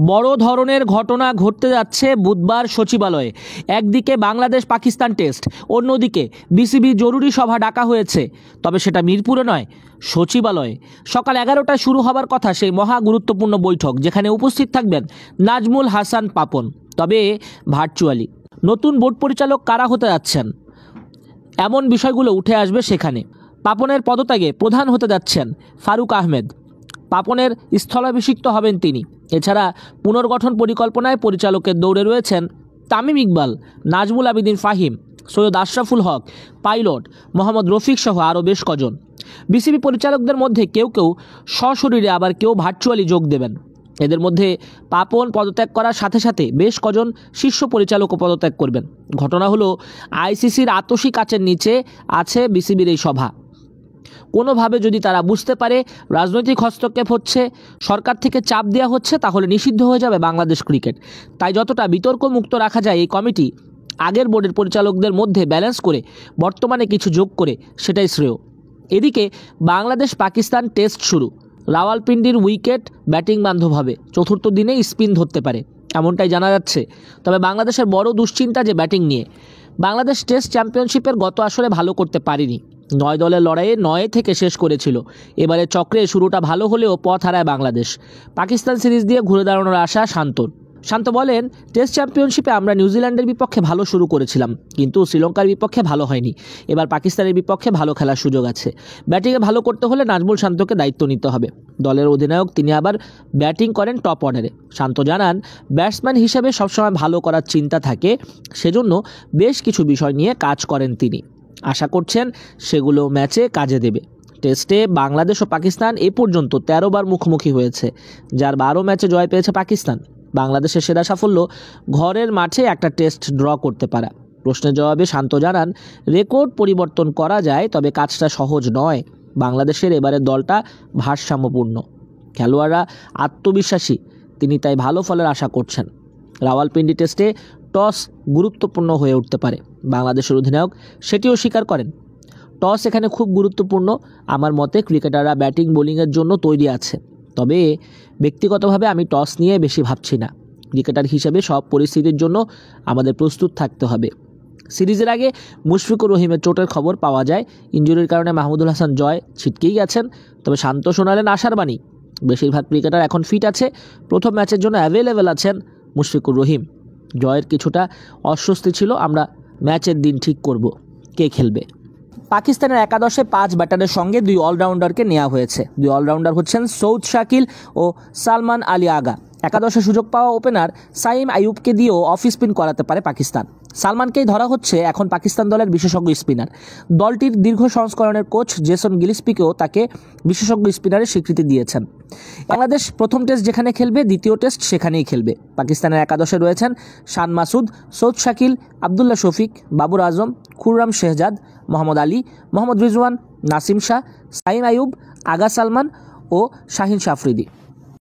বড় ধরনের ঘটনা ঘটতে যাচ্ছে বুধবার সচিবালয়ে। একদিকে বাংলাদেশ পাকিস্তান টেস্ট, অন্যদিকে বিসিবি জরুরি সভা ডাকা হয়েছে। তবে সেটা মিরপুরে নয়, সচিবালয়ে। সকাল 11টায় শুরু হবার কথা সেই মহা গুরুত্বপূর্ণ বৈঠক, যেখানে উপস্থিত থাকবেন নাজমুল হাসান পাপন, তবে ভার্চুয়ালি। নতুন বোর্ড পরিচালক কারা হতে যাচ্ছেন, এমন বিষয়গুলো উঠে আসবে সেখানে। পাপনের পদত্যাগে প্রধান হতে যাচ্ছেন ফারুক আহমেদ। পাপনের স্থলাভিষিক্ত হবেন তিনি। এছাড়া পুনর্গঠন পরিকল্পনায় পরিচালকের দৌড়ে রয়েছেন তামিম ইকবাল, নাজমুল আবেদিন ফাহিম, সৈয়দ আশরাফুল হক, পাইলট মোহাম্মদ রফিক সহ আরও বেশ কজন। বিসিবি পরিচালকদের মধ্যে কেউ কেউ সশরীরে, আবার কেউ ভার্চুয়ালি যোগ দেবেন। এদের মধ্যে পাপন পদত্যাগ করার সাথে সাথে বেশ কজন শীর্ষ পরিচালকও পদত্যাগ করবেন। ঘটনা হলো, আইসিসির আতশি কাচের নিচে আছে বিসিবির এই সভা। কোনোভাবে যদি তারা বুঝতে পারে রাজনৈতিক হস্তক্ষেপ হচ্ছে, সরকার থেকে চাপ দেওয়া হচ্ছে, তাহলে নিষিদ্ধ হয়ে যাবে বাংলাদেশ ক্রিকেট। তাই যতটা বিতর্ক মুক্ত রাখা যায় এই কমিটি, আগের বোর্ডের পরিচালকদের মধ্যে ব্যালেন্স করে বর্তমানে কিছু যোগ করে, সেটাই শ্রেয়। এদিকে বাংলাদেশ পাকিস্তান টেস্ট শুরু। রাওয়ালপিন্ডির উইকেট ব্যাটিং বান্ধব হবে, চতুর্থ দিনেই স্পিন ধরতে পারে, এমনটাই জানা যাচ্ছে। তবে বাংলাদেশের বড় দুশ্চিন্তা যে ব্যাটিং নিয়ে। বাংলাদেশ টেস্ট চ্যাম্পিয়নশিপের গত আসরে ভালো করতে পারেনি। 9 দলের লড়াইয়ে 9 থেকে শেষ করেছিল। এবারে চক্রে শুরুটা ভালো হলেও পথ হারায় বাংলাদেশ। পাকিস্তান সিরিজ দিয়ে ঘুরে দাঁড়ানোর আশা শান্ত বলেন, টেস্ট চ্যাম্পিয়নশিপে আমরা নিউজিল্যান্ডের বিপক্ষে ভালো শুরু করেছিলাম, কিন্তু শ্রীলঙ্কার বিপক্ষে ভালো হয়নি। এবার পাকিস্তানের বিপক্ষে ভালো খেলার সুযোগ আছে। ব্যাটিংয়ে ভালো করতে হলে নাজমুল শান্তকে দায়িত্ব নিতে হবে। দলের অধিনায়ক, তিনি আবার ব্যাটিং করেন টপ অর্ডারে। শান্ত জানান, ব্যাটসম্যান হিসেবে সবসময় ভালো করার চিন্তা থাকে, সেজন্য বেশ কিছু বিষয় নিয়ে কাজ করেন তিনি। আশা করছেন সেগুলো ম্যাচে কাজে দেবে। টেস্টে বাংলাদেশ ও পাকিস্তান এ পর্যন্ত 13 বার মুখোমুখি হয়েছে, যার 12 ম্যাচে জয় পেয়েছে পাকিস্তান। বাংলাদেশের সেরা সাফল্য ঘরের মাঠে একটা টেস্ট ড্র করতে পারা। প্রশ্নের জবাবে শান্ত জানান, রেকর্ড পরিবর্তন করা যায়, তবে কাজটা সহজ নয়। বাংলাদেশের এবারের দলটা ভারসাম্যপূর্ণ, খেলোয়াড়রা আত্মবিশ্বাসী, তিনি তাই ভালো ফলের আশা করছেন। রাওয়ালপিন্ডি টেস্টে টস গুরুত্বপূর্ণ হয়ে উঠতে পারে, বাংলাদেশের অধিনায়ক সেটিও স্বীকার করেন। টস এখানে খুব গুরুত্বপূর্ণ। আমার মতে ক্রিকেটাররা ব্যাটিং বোলিংয়ের জন্য তৈরি আছে, তবে ব্যক্তিগতভাবে আমি টস নিয়ে বেশি ভাবছি না। ক্রিকেটার হিসেবে সব পরিস্থিতির জন্য আমাদের প্রস্তুত থাকতে হবে। সিরিজের আগে মুশফিকুর রহিমের চোটের খবর পাওয়া যায়। ইনজুরির কারণে মাহমুদুল হাসান জয় ছিটকেই গেছেন, তবে শান্ত শোনালেন আশার বাণী। বেশিরভাগ ক্রিকেটার এখন ফিট আছে, প্রথম ম্যাচের জন্য অ্যাভেলেবেল আছেন মুশফিকুর রহিম। জয়ের কিছুটা অস্বস্তি ছিল, আমরা ম্যাচের দিন ঠিক করব কে খেলবে। পাকিস্তানের একাদশে 5 ব্যাটারের সঙ্গে 2 অলরাউন্ডারকে নেওয়া হয়েছে। 2 অলরাউন্ডার হচ্ছেন সৌদ শাকিল ও সালমান আলী আগা। একাদশে সুযোগ পাওয়া ওপেনার সাইম আইয়ুবকে দিয়েও অফ স্পিন করাতে পারে পাকিস্তান। সালমানকেই ধরা হচ্ছে এখন পাকিস্তান দলের বিশেষজ্ঞ স্পিনার। দলটির দীর্ঘ সংস্করণের কোচ জেসন গিলিস্পিকেও তাকে বিশেষজ্ঞ স্পিনারের স্বীকৃতি দিয়েছেন। বাংলাদেশ প্রথম টেস্ট যেখানে খেলবে, দ্বিতীয় টেস্ট সেখানেই খেলবে। পাকিস্তানের একাদশে রয়েছেন শান মাসুদ, সৌদ শাকিল, আবদুল্লাহ শফিক, বাবর আজম, খুররাম শেহজাদ, মোহাম্মদ আলী, মোহাম্মদ রিজওয়ান, নাসিম শাহ, সাইম আইয়ুব, আগা সালমান ও শাহিন আফ্রিদি।